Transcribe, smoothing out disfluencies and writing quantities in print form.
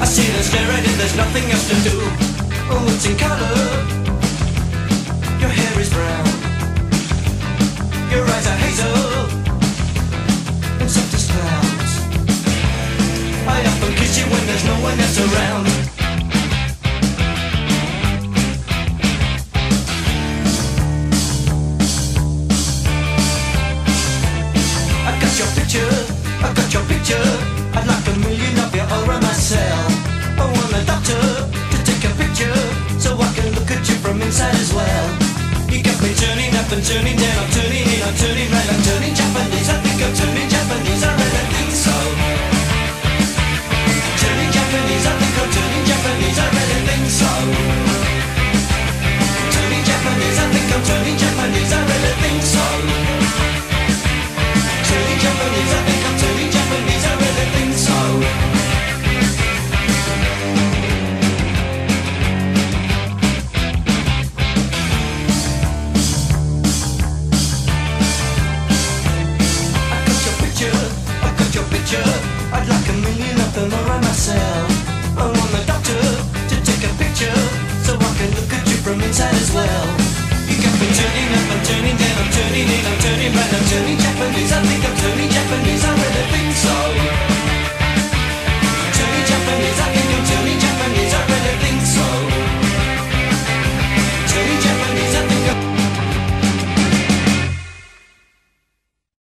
sit and stare at it, there's nothing else to do. Oh, it's in color. Your hair is brown. Your eyes are hazel and soft as clouds. I often kiss you when there's no one else around. I got your picture. I'd like a million of you all around myself. I want a doctor to take a picture so I can look at you from inside as well. You got me turning up and turning down, I'm turning in, I'm turning right, I'm turning Japanese. I think I'm turning Japanese, I really think so. Turning Japanese, I think I'm turning Japanese, I really think so. Turning Japanese, I think I'm turning Japanese, I really think so. Turning Japanese, I think I'm turning Japanese, I really think so. I got your picture, I'd like a million of them around myself. I want the doctor to take a picture so I can look at you from inside as well. You got me turning up, I'm turning down, I'm turning in, I'm turning right, I'm turning Japanese, I think I'm turning Japanese, I really think so.